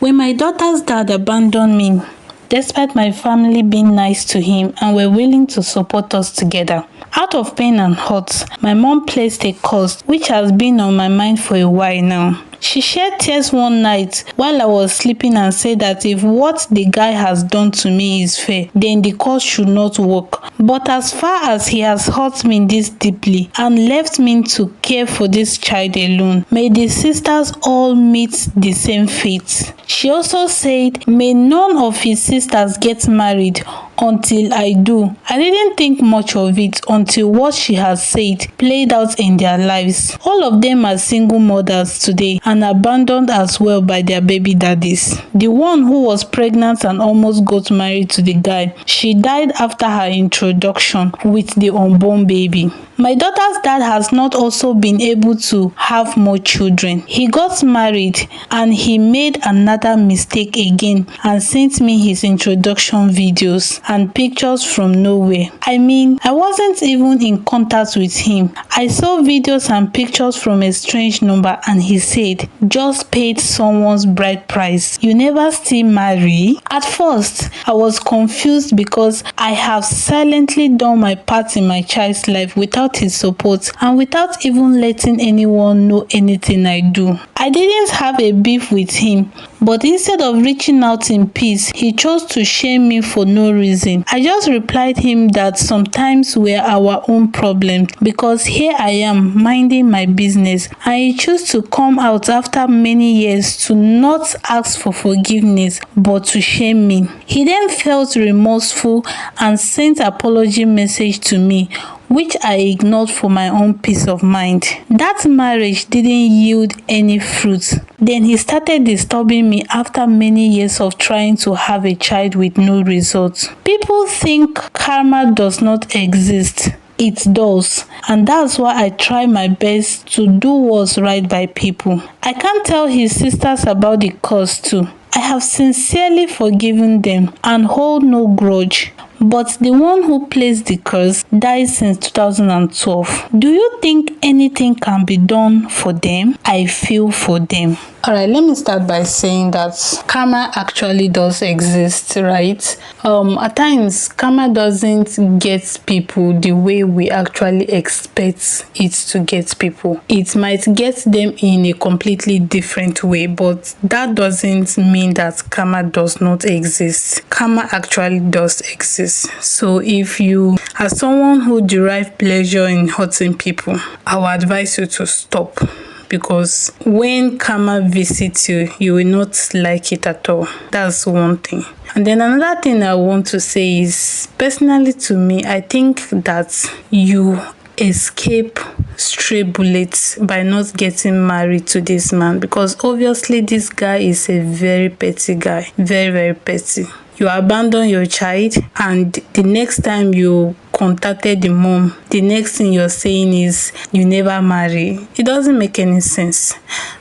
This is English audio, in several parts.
When my daughter's dad abandoned me, despite my family being nice to him and were willing to support us together, out of pain and hurt, my mom placed a curse which has been on my mind for a while now. She shed tears one night while I was sleeping and said that if what the guy has done to me is fair, then the curse should not work. But as far as he has hurt me this deeply and left me to care for this child alone, may the sisters all meet the same fate. She also said, may none of his sisters get married until I do. I didn't think much of it until what she has said played out in their lives. All of them are single mothers today and abandoned as well by their baby daddies. The one who was pregnant and almost got married to the guy, she died after her introduction with the unborn baby. My daughter's dad has not also been able to have more children. He got married and he made another mistake again and sent me his introduction videos and pictures from nowhere. I mean, I wasn't even in contact with him. I saw videos and pictures from a strange number and he said, just paid someone's bride price. You never still marry? At first, I was confused because I have silently done my part in my child's life without his support and without even letting anyone know anything I do. I didn't have a beef with him, but instead of reaching out in peace, he chose to shame me for no reason. I just replied him that sometimes we're our own problem because here I am minding my business and he chose to come out after many years to not ask for forgiveness but to shame me. He then felt remorseful and sent an apology message to me, which I ignored for my own peace of mind. That marriage didn't yield any fruit. Then he started disturbing me after many years of trying to have a child with no results. People think karma does not exist. It does, and that's why I try my best to do what's right by people. I can't tell his sisters about the cause too. I have sincerely forgiven them and hold no grudge. But the one who placed the curse died since 2012. Do you think anything can be done for them? I feel for them. Alright, let me start by saying that karma actually does exist, right? At times, karma doesn't get people the way we actually expect it to get people. It might get them in a completely different way, but that doesn't mean that karma does not exist. Karma actually does exist. So if you are someone who derives pleasure in hurting people, I would advise you to stop. Because when karma visits you, you will not like it at all. That's one thing. And then another thing I want to say is, personally to me, I think that you escape stray bullets by not getting married to this man, because obviously this guy is a very petty guy. Very, very petty. You abandon your child and the next time you contacted the mom, the next thing you're saying is you never marry. It doesn't make any sense.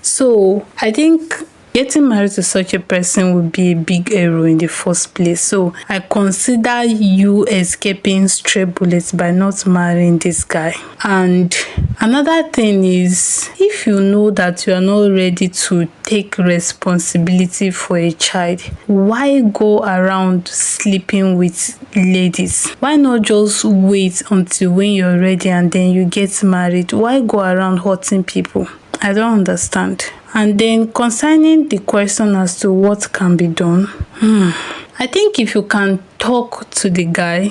So I think getting married to such a person would be a big error in the first place. So I consider you escaping stray bullets by not marrying this guy. And another thing is, if you know that you are not ready to take responsibility for a child, why go around sleeping with ladies? Why not just wait until when you're ready and then you get married? Why go around hurting people? I don't understand. And then concerning the question as to what can be done, I think if you can talk to the guy,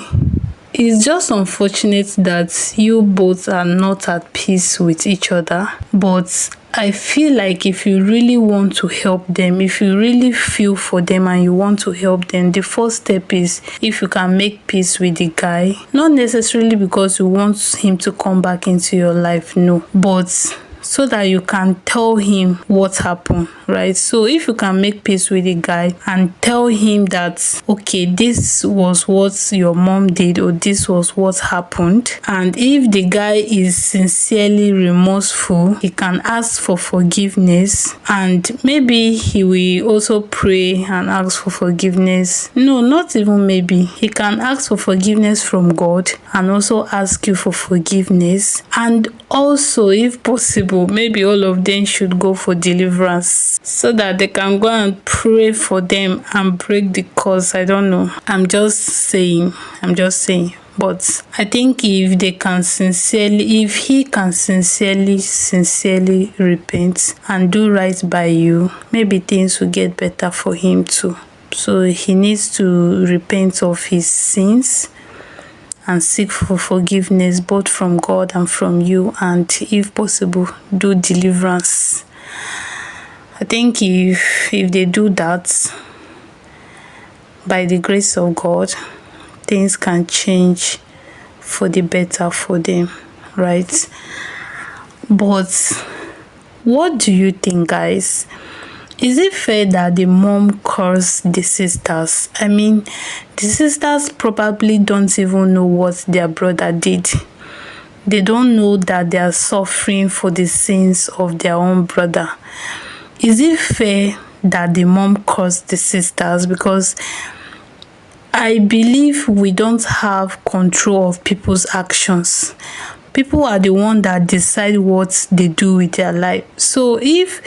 it's just unfortunate that you both are not at peace with each other. But I feel like if you really want to help them, if you really feel for them and you want to help them, the first step is if you can make peace with the guy. Not necessarily because you want him to come back into your life, no. But so that you can tell him what happened, right? So if you can make peace with the guy and tell him that, okay, this was what your mom did, or this was what happened, and if the guy is sincerely remorseful, he can ask for forgiveness, and maybe he will also pray and ask for forgiveness. No, not even maybe. He can ask for forgiveness from God and also ask you for forgiveness. And also, if possible, maybe all of them should go for deliverance so that they can go and pray for them and break the curse. I don't know. I'm just saying. But I think if they can sincerely, if he can sincerely repent and do right by you, maybe things will get better for him too. So he needs to repent of his sins and seek for forgiveness both from God and from you, and if possible, do deliverance. I think if they do that, by the grace of God, things can change for the better for them, right? But what do you think, guys? Is it fair that the mom cursed the sisters? I mean, the sisters probably don't even know what their brother did. They don't know that they are suffering for the sins of their own brother. Is it fair that the mom cursed the sisters? Because I believe we don't have control of people's actions. People are the one that decide what they do with their life. So if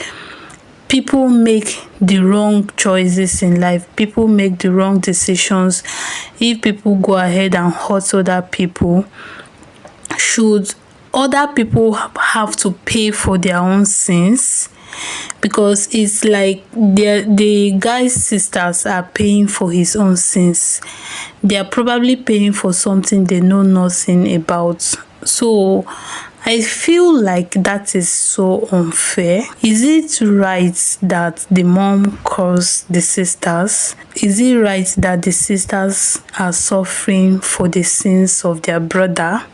people make the wrong choices in life, people make the wrong decisions, if people go ahead and hurt other people, should other people have to pay for their own sins? Because it's like the guy's sisters are paying for his own sins. They are probably paying for something they know nothing about. So I feel like that is so unfair. Is it right that the mom cursed the sisters? Is it right that the sisters are suffering for the sins of their brother?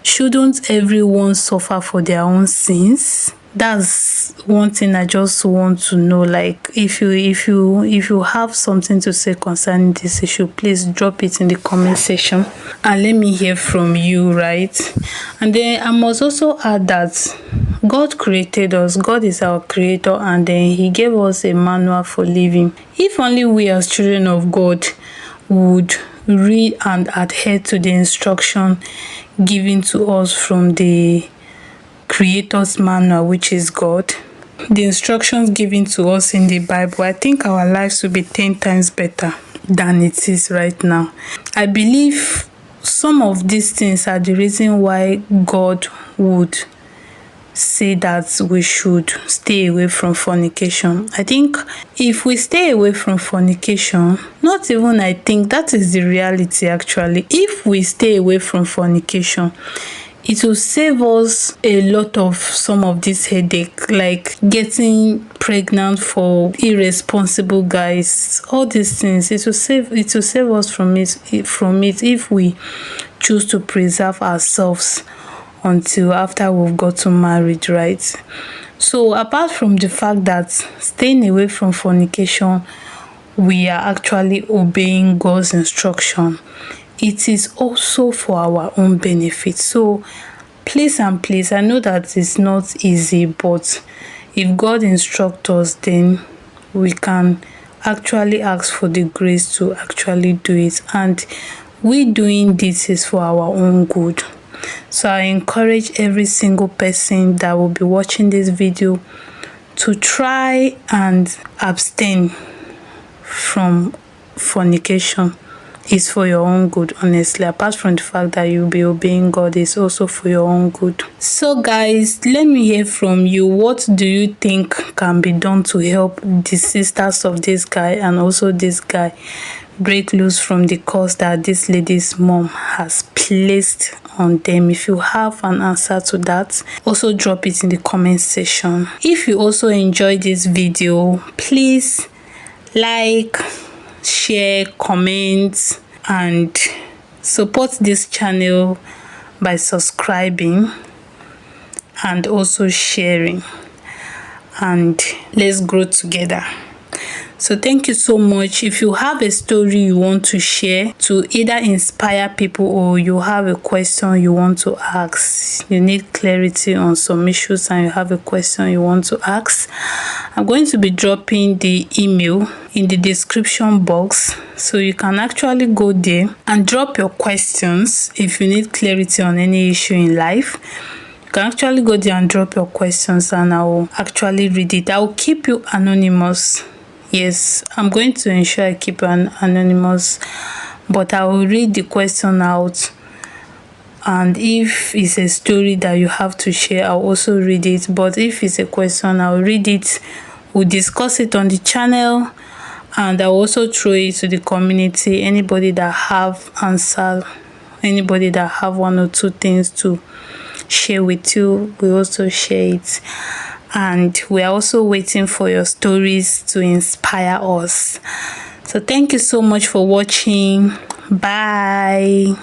Shouldn't everyone suffer for their own sins? That's one thing I just want to know. Like, if you have something to say concerning this issue, please drop it in the comment section and let me hear from you, right? And then I must also add that God created us. God is our creator, and then he gave us a manual for living. If only we as children of God would read and adhere to the instruction given to us from the Creator's manual, which is God, the instructions given to us in the Bible, I think our lives will be 10 times better than it is right now. I believe some of these things are the reason why God would say that we should stay away from fornication. I think if we stay away from fornication, not even I think, that is the reality actually. If we stay away from fornication, it will save us a lot of some of this headache, like getting pregnant for irresponsible guys. All these things, it will save us from it if we choose to preserve ourselves until after we've gotten married, right? So apart from the fact that staying away from fornication, we are actually obeying God's instruction, it is also for our own benefit. So please and please, I know that it's not easy, but if God instructs us, then we can actually ask for the grace to actually do it, and we doing this is for our own good. So I encourage every single person that will be watching this video to try and abstain from fornication. Is for your own good, honestly. Apart from the fact that you'll be obeying God, is also for your own good. So guys, let me hear from you. What do you think can be done to help the sisters of this guy and also this guy break loose from the curse that this lady's mom has placed on them? If you have an answer to that, also drop it in the comment section. If you also enjoyed this video, please like, share, comment, and support this channel by subscribing and also sharing, and let's grow together. So thank you so much. If you have a story you want to share to either inspire people, or you have a question you want to ask, you need clarity on some issues and you have a question you want to ask, I'm going to be dropping the email in the description box, so you can actually go there and drop your questions. If you need clarity on any issue in life, You can actually go there and drop your questions and I will actually read it. I will keep you anonymous. Yes, I'm going to ensure I keep you anonymous, but I will read the question out. And if it's a story that you have to share, I'll also read it. But if it's a question, I'll read it. We'll discuss it on the channel, and I'll also throw it to the community. Anybody that have answer, anybody that have one or two things to share with you, we also share it. And we're also waiting for your stories to inspire us. So thank you so much for watching. Bye.